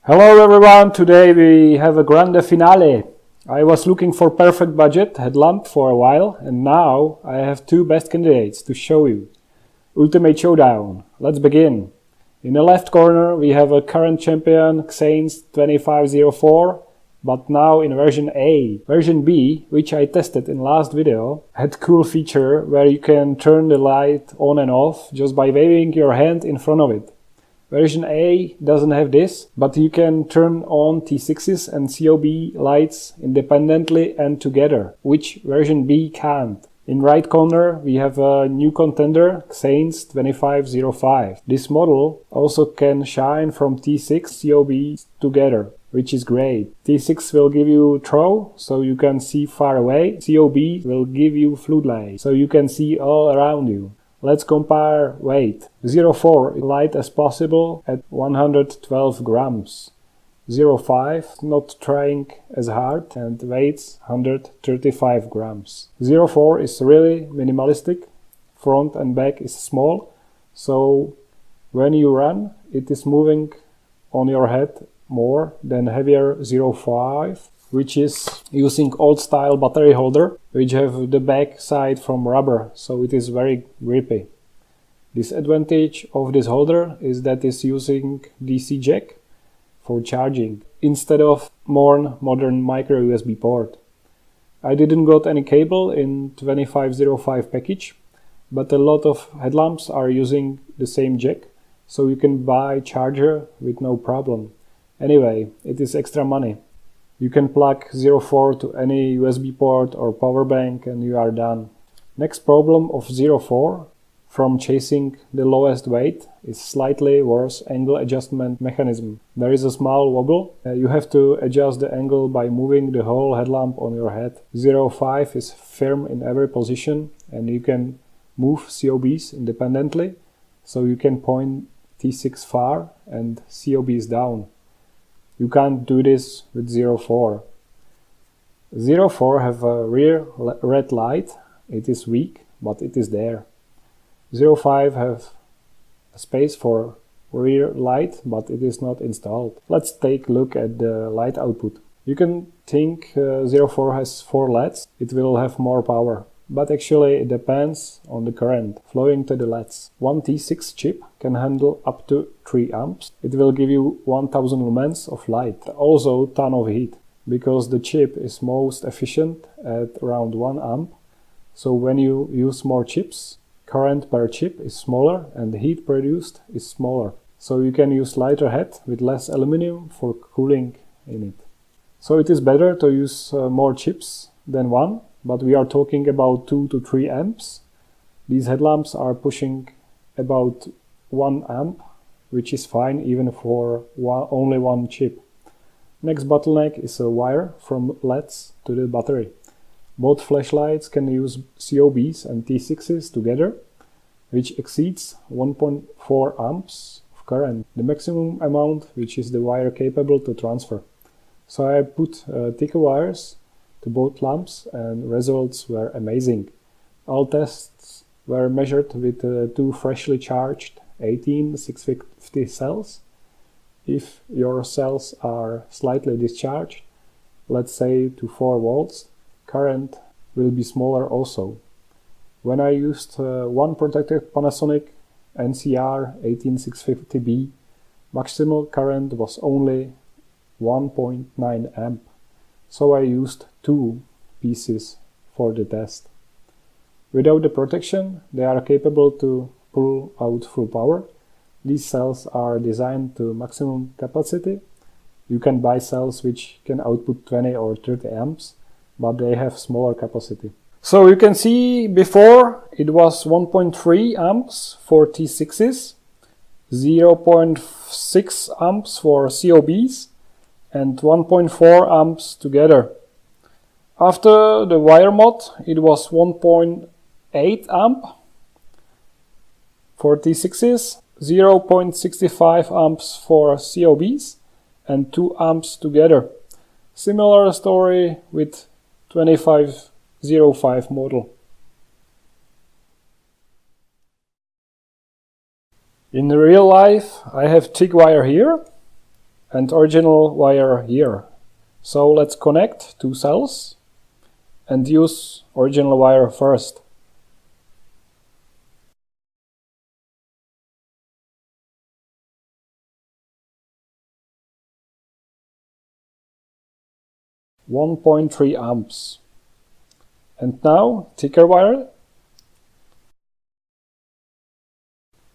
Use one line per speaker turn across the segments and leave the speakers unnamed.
Hello everyone, today we have a grande finale. I was looking for perfect budget headlamp for a while and now I have two best candidates to show you. Ultimate showdown. Let's begin. In the left corner we have a current champion Xanes 2504, but now in version A. Version B, which I tested in last video, had cool feature where you can turn the light on and off just by waving your hand in front of it. Version A doesn't have this, but you can turn on T6s and COB lights independently and together, which version B can't. In right corner we have a new contender, Xanes 2505. This model also can shine from T6 COBs together, which is great. T6 will give you throw, so you can see far away. COB will give you floodlight, so you can see all around you. Let's compare weight. 04 light as possible at 112 grams. 05 not trying as hard and weighs 135 grams. 04 is really minimalistic. Front and back is small, so when you run it is moving on your head more than heavier 05, which is using old style battery holder, which have the back side from rubber, so it is very grippy. Disadvantage of this holder is that it's using DC jack for charging instead of more modern micro USB port. I didn't got any cable in 2505 package, but a lot of headlamps are using the same jack, so you can buy charger with no problem. Anyway, it is extra money. You can plug 04 to any USB port or power bank and you are done. Next problem of 04 from chasing the lowest weight is slightly worse angle adjustment mechanism. There is a small wobble. You have to adjust the angle by moving the whole headlamp on your head. 05 is firm in every position and you can move COBs independently, so you can point T6 far and COBs down. You can't do this with 04. 04 have a rear red light. It is weak, but it is there. 05 have a space for rear light, but it is not installed. Let's take a look at the light output. You can think 04 has 4 LEDs. It will have more power. But actually it depends on the current flowing to the LEDs. One T6 chip can handle up to 3 amps. It will give you 1000 lumens of light, also ton of heat, because the chip is most efficient at around 1 amp. So when you use more chips, current per chip is smaller and the heat produced is smaller. So you can use lighter head with less aluminum for cooling in it. So it is better to use more chips than one. But we are talking about 2 to 3 amps. These headlamps are pushing about 1 amp, which is fine even for only one chip. Next bottleneck is a wire from LEDs to the battery. Both flashlights can use COBs and T6s together, which exceeds 1.4 amps of current, the maximum amount which is the wire capable to transfer. So I put thicker wires to both lamps and results were amazing. All tests were measured with 2 freshly charged 18650 cells. If your cells are slightly discharged, let's say to 4 volts, current will be smaller also. When I used one protected Panasonic NCR 18650B, maximal current was only 1.9 amp. So I used 2 pieces for the test. Without the protection, they are capable to pull out full power. These cells are designed to maximum capacity. You can buy cells which can output 20 or 30 amps, but they have smaller capacity. So you can see before it was 1.3 amps for T6s, 0.6 amps for COBs, and 1.4 amps together. After the wire mod, it was 1.8 amp for T6s, 0.65 amps for COBs, and 2 amps together. Similar story with 2505 model. In real life, I have thick wire here and original wire here. So let's connect two cells and use original wire first. (1.3 amps). And now thicker wire,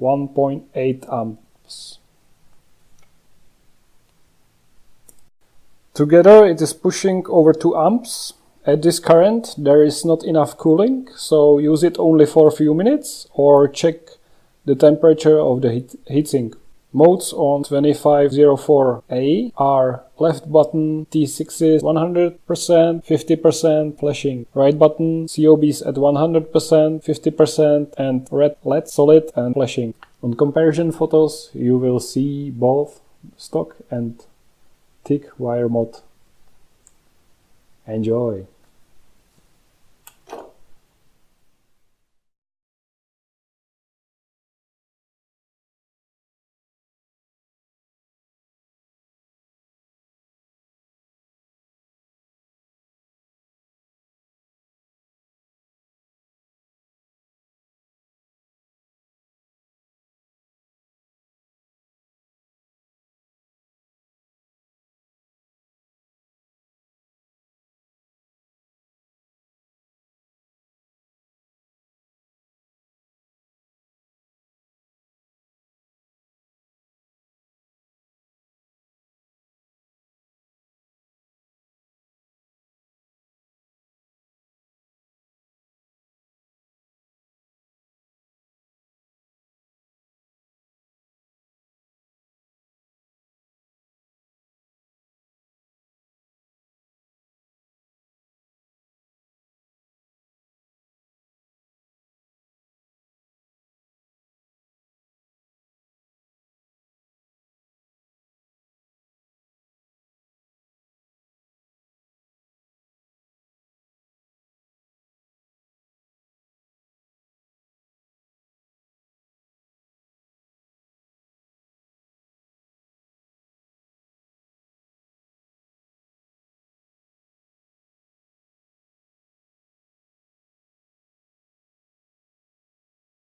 1.8 amps. Together it is pushing over 2 amps. At this current there is not enough cooling, so use it only for a few minutes or check the temperature of the heatsink. Modes on 2504A are left button T6 is 100%, 50% flashing, right button COBs at 100%, 50% and red LED solid and flashing. On comparison photos you will see both stock and thick wire mode. Enjoy!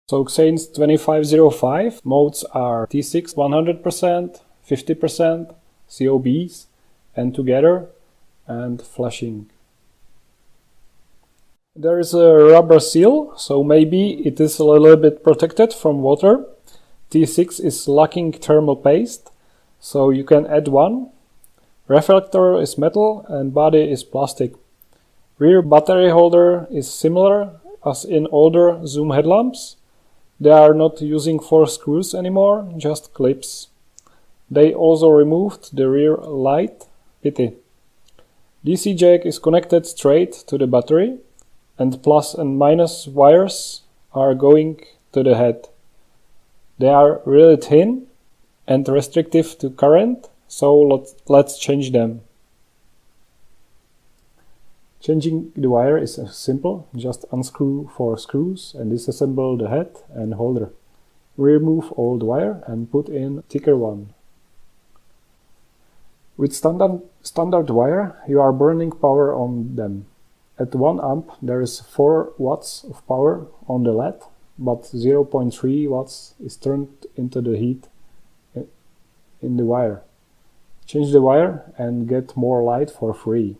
So Xanes 2505 modes are T6 100%, 50%, COBs and together and flashing. There is a rubber seal, so maybe it is a little bit protected from water. T6 is lacking thermal paste, so you can add one. Reflector is metal and body is plastic. Rear battery holder is similar as in older zoom headlamps. They are not using 4 screws anymore, just clips. They also removed the rear light. Pity. DC jack is connected straight to the battery, and plus and minus wires are going to the head. They are really thin and restrictive to current, so let's change them. Changing the wire is simple, just unscrew 4 screws and disassemble the head and holder. Remove old wire and put in thicker one. With standard wire you are burning power on them. At 1 amp there is 4 watts of power on the LED, but 0.3 watts is turned into the heat in the wire. Change the wire and get more light for free.